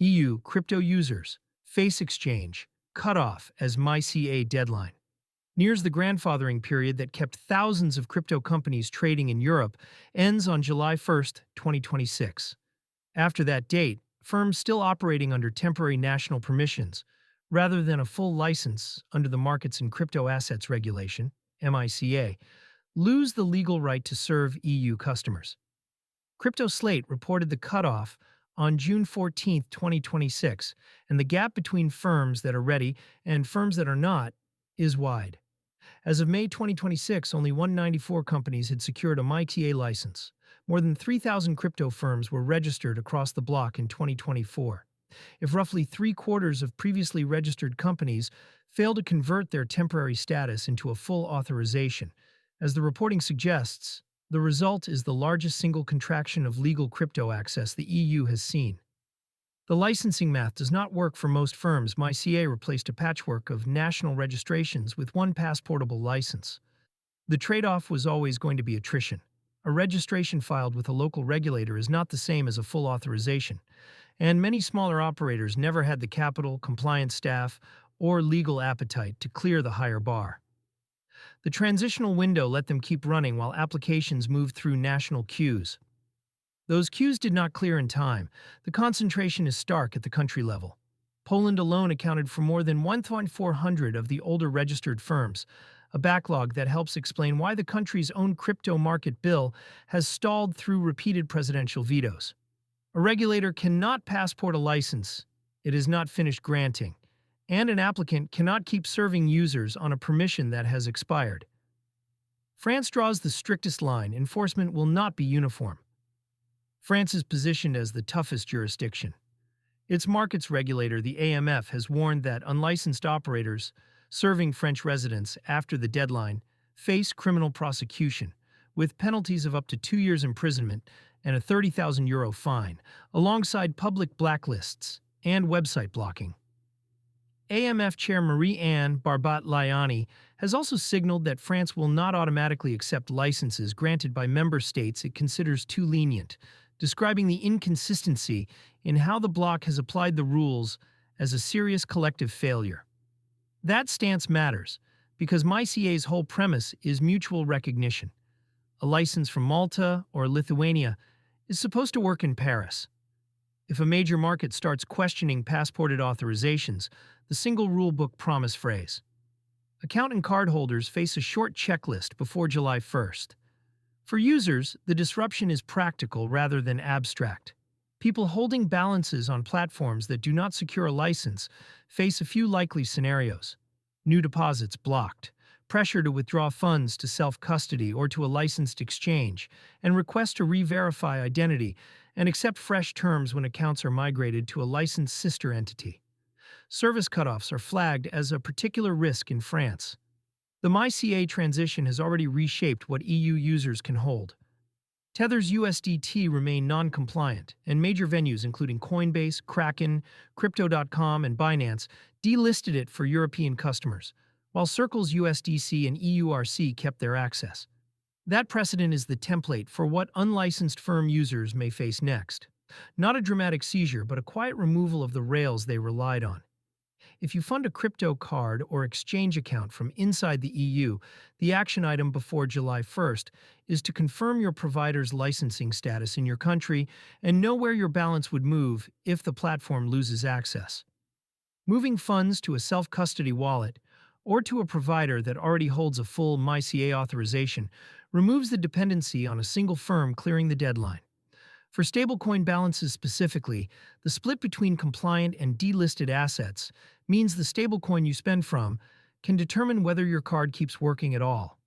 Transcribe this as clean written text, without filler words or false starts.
EU crypto users face exchange cutoff as MiCA deadline. Nears the grandfathering period that kept thousands of crypto companies trading in Europe ends on July 1, 2026. After that date, firms still operating under temporary national permissions, rather than a full license under the Markets in Crypto Assets Regulation, MiCA, lose the legal right to serve EU customers. Crypto Slate reported the cutoff on June 14, 2026, and the gap between firms that are ready and firms that are not is wide. As of May 2026, only 194 companies had secured a MiCA license. More than 3,000 crypto firms were registered across the block in 2024. If roughly three-quarters of previously registered companies fail to convert their temporary status into a full authorization, as the reporting suggests, the result is the largest single contraction of legal crypto access the EU has seen. The licensing math does not work for most firms. MiCA replaced a patchwork of national registrations with one passportable license. The trade-off was always going to be attrition. A registration filed with a local regulator is not the same as a full authorization, and many smaller operators never had the capital, compliance staff, or legal appetite to clear the higher bar. The transitional window let them keep running while applications moved through national queues. Those queues did not clear in time. The concentration is stark at the country level. Poland alone accounted for more than 1,400 of the older registered firms, a backlog that helps explain why the country's own crypto market bill has stalled through repeated presidential vetoes. A regulator cannot passport a license it is not finished granting, and an applicant cannot keep serving users on a permission that has expired. France draws the strictest line. Enforcement will not be uniform. France is positioned as the toughest jurisdiction. Its markets regulator, the AMF, has warned that unlicensed operators serving French residents after the deadline face criminal prosecution, with penalties of up to 2 years imprisonment and a €30,000 fine, alongside public blacklists and website blocking. AMF Chair Marie-Anne Barbat-Liani has also signaled that France will not automatically accept licenses granted by member states it considers too lenient, describing the inconsistency in how the bloc has applied the rules as a serious collective failure. That stance matters, because MiCA's whole premise is mutual recognition. A license from Malta or Lithuania is supposed to work in Paris. If a major market starts questioning passported authorizations, the single rulebook promise phrase. Account and card holders face a short checklist before July 1st. For users, the disruption is practical rather than abstract. People holding balances on platforms that do not secure a license face a few likely scenarios. New deposits blocked, pressure to withdraw funds to self-custody or to a licensed exchange, and request to re-verify identity and accept fresh terms when accounts are migrated to a licensed sister entity. Service cutoffs are flagged as a particular risk in France. The MiCA transition has already reshaped what EU users can hold. Tether's USDT remain non-compliant, and major venues including Coinbase, Kraken, Crypto.com, and Binance delisted it for European customers, while Circle's USDC and EURC kept their access. That precedent is the template for what unlicensed firm users may face next. Not a dramatic seizure, but a quiet removal of the rails they relied on. If you fund a crypto card or exchange account from inside the EU, the action item before July 1st is to confirm your provider's licensing status in your country and know where your balance would move if the platform loses access. Moving funds to a self-custody wallet or to a provider that already holds a full MiCA authorization removes the dependency on a single firm clearing the deadline. For stablecoin balances specifically, the split between compliant and delisted assets means the stablecoin you spend from can determine whether your card keeps working at all.